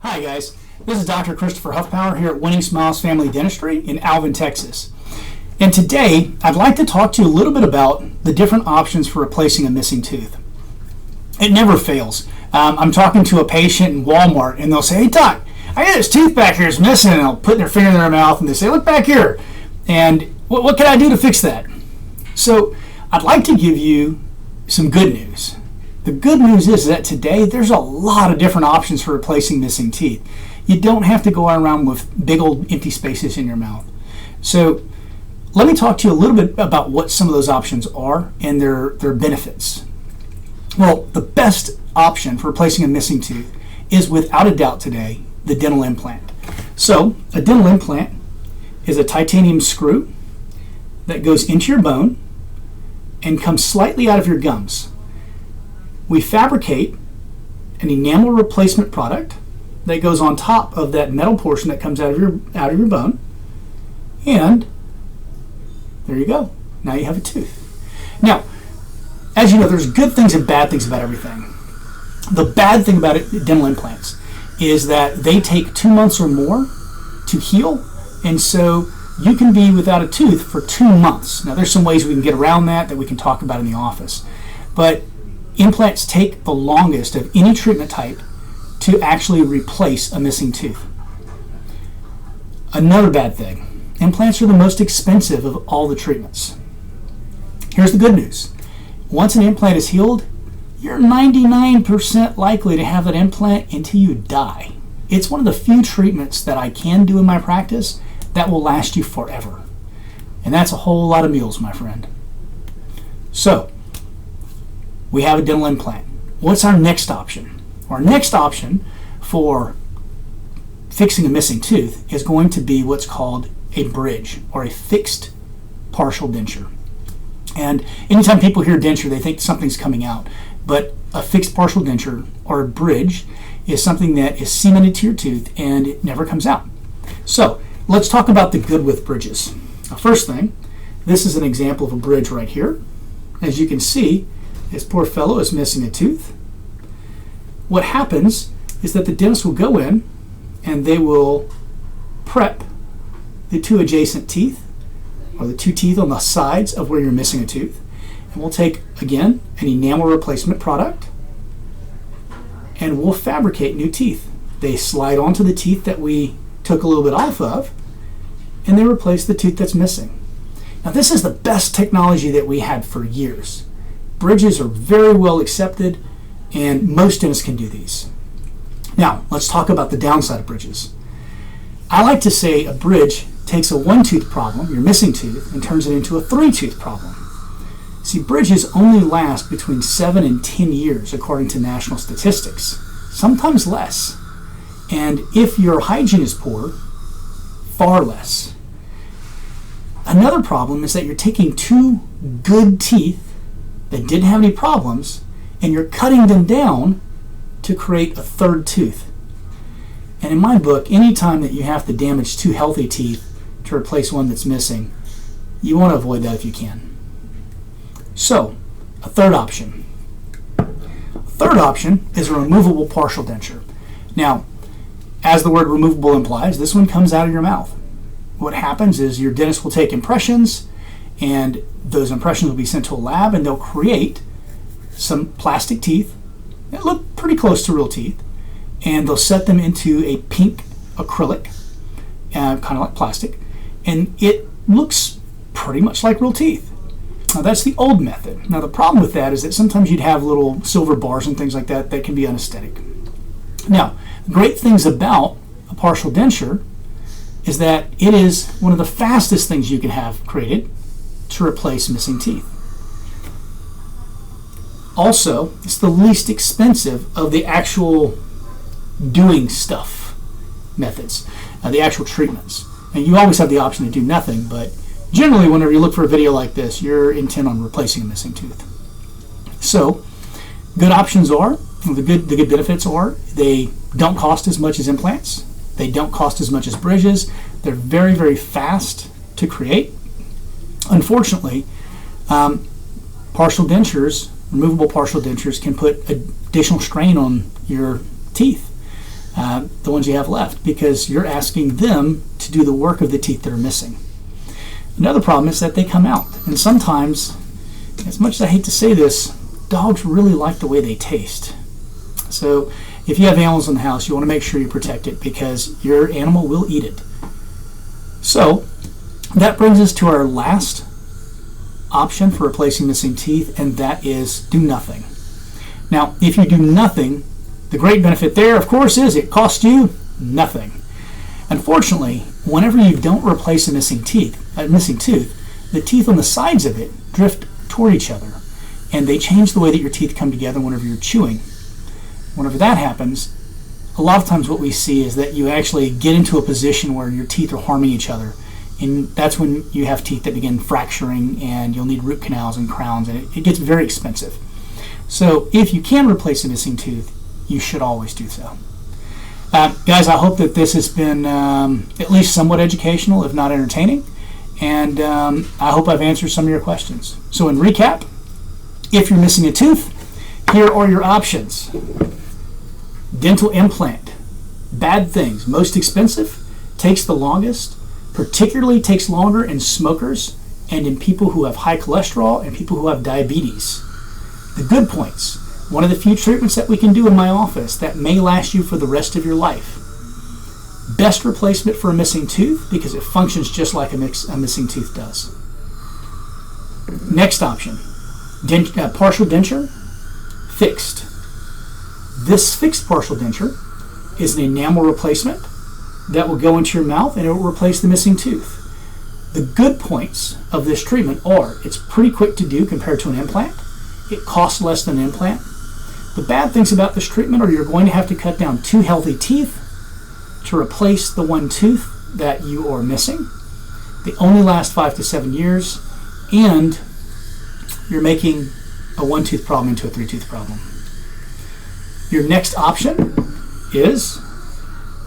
Hi guys, this is Dr. Christopher Hoffpauir here at Winning Smiles Family Dentistry in Alvin, Texas. And today I'd like to talk to you a little bit about the different options for replacing a missing tooth. It never fails. I'm talking to a patient in Walmart and they'll say, "Hey doc, I got this tooth back here, it's missing," and they'll put their finger in their mouth and they say, "Look back here, and what can I do to fix that?" So I'd like to give you some good news. The good news is that today there's a lot of different options for replacing missing teeth. You don't have to go around with big old empty spaces in your mouth. So let me talk to you a little bit about what some of those options are and their benefits. Well, the best option for replacing a missing tooth is without a doubt today the dental implant. So a dental implant is a titanium screw that goes into your bone and comes slightly out of your gums. We fabricate an enamel replacement product that goes on top of that metal portion that comes out of your bone, and there you go. Now you have a tooth. Now, as you know, there's good things and bad things about everything. The bad thing about dental implants is that they take 2 months or more to heal, and so you can be without a tooth for 2 months. Now, there's some ways we can get around that we can talk about in the office, but implants take the longest of any treatment type to actually replace a missing tooth. Another bad thing, implants are the most expensive of all the treatments. Here's the good news. Once an implant is healed, you're 99% likely to have that implant until you die. It's one of the few treatments that I can do in my practice that will last you forever. And that's a whole lot of meals, my friend. So, we have a dental implant. What's our next option? Our next option for fixing a missing tooth is going to be what's called a bridge or a fixed partial denture. And anytime people hear denture, they think something's coming out. But a fixed partial denture or a bridge is something that is cemented to your tooth and it never comes out. So let's talk about the good with bridges. Now, first thing, this is an example of a bridge right here. As you can see, this poor fellow is missing a tooth. What happens is that the dentist will go in and they will prep the two adjacent teeth or the two teeth on the sides of where you're missing a tooth. And we'll take, again, an enamel replacement product and we'll fabricate new teeth. They slide onto the teeth that we took a little bit off of and they replace the tooth that's missing. Now, this is the best technology that we had for years. Bridges are very well accepted, and most dentists can do these. Now, let's talk about the downside of bridges. I like to say a bridge takes a 1-tooth problem, your missing tooth, and turns it into a 3-tooth problem. See, bridges only last between 7 and 10 years, according to national statistics, sometimes less. And if your hygiene is poor, far less. Another problem is that you're taking 2 good teeth that didn't have any problems, and you're cutting them down to create a 3rd tooth. And in my book, anytime that you have to damage 2 healthy teeth to replace one that's missing, you want to avoid that if you can. So, a third option. A third option is a removable partial denture. Now, as the word removable implies, this one comes out of your mouth. What happens is your dentist will take impressions, and those impressions will be sent to a lab and they'll create some plastic teeth that look pretty close to real teeth, and they'll set them into a pink acrylic, kind of like plastic, and it looks pretty much like real teeth. Now, that's the old method. Now, the problem with that is that sometimes you'd have little silver bars and things like that that can be unaesthetic. Now, the great things about a partial denture is that it is one of the fastest things you can have created to replace missing teeth. Also, it's the least expensive of the actual doing stuff methods, the actual treatments. And you always have the option to do nothing, but generally whenever you look for a video like this, you're intent on replacing a missing tooth. So, good options are, the good benefits are, they don't cost as much as implants, they don't cost as much as bridges, they're very, very fast to create. Unfortunately, removable partial dentures can put additional strain on your teeth. the ones you have left, because you're asking them to do the work of the teeth that are missing. Another problem is that they come out, and sometimes, as much as I hate to say this, dogs really like the way they taste. So if you have animals in the house, you want to make sure you protect it, because your animal will eat it. So that brings us to our last option for replacing missing teeth, and that is do nothing. Now, if you do nothing, the great benefit there, of course, is it costs you nothing. Unfortunately, whenever you don't replace a missing tooth, the teeth on the sides of it drift toward each other, and they change the way that your teeth come together whenever you're chewing. Whenever that happens, a lot of times what we see is that you actually get into a position where your teeth are harming each other, and that's when you have teeth that begin fracturing, and you'll need root canals and crowns, and it gets very expensive. So if you can replace a missing tooth, you should always do so. Guys, I hope that this has been at least somewhat educational, if not entertaining, and I hope I've answered some of your questions. So in recap, if you're missing a tooth, here are your options. Dental implant, bad things, most expensive, takes the longest, particularly takes longer in smokers and in people who have high cholesterol and people who have diabetes. The good points, one of the few treatments that we can do in my office that may last you for the rest of your life. Best replacement for a missing tooth because it functions just like a missing tooth does. Next option, partial denture, fixed. This fixed partial denture is an enamel replacement that will go into your mouth and it will replace the missing tooth. The good points of this treatment are it's pretty quick to do compared to an implant. It costs less than an implant. The bad things about this treatment are you're going to have to cut down 2 healthy teeth to replace the 1 tooth that you are missing. They only last 5 to 7 years, and you're making a 1-tooth problem into a 3-tooth problem. Your next option is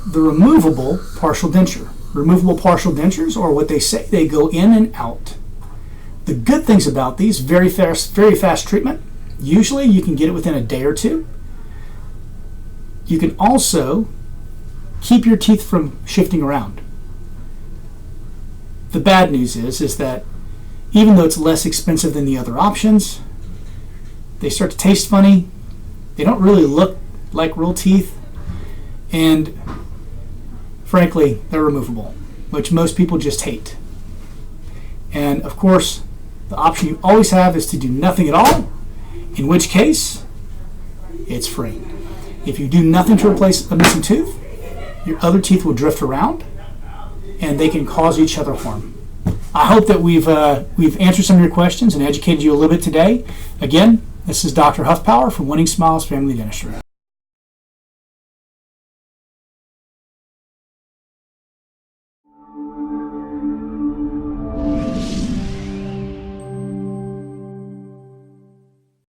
the removable partial denture. Removable partial dentures, or what they say, they go in and out. The good things about these, very fast treatment. Usually you can get it within a day or two. You can also keep your teeth from shifting around. The bad news is that even though it's less expensive than the other options, they start to taste funny. They don't really look like real teeth, and frankly, they're removable, which most people just hate. And of course, the option you always have is to do nothing at all, in which case, it's free. If you do nothing to replace a missing tooth, your other teeth will drift around, and they can cause each other harm. I hope that we've answered some of your questions and educated you a little bit today. Again, this is Dr. Hoffpauir from Winning Smiles Family Dentistry.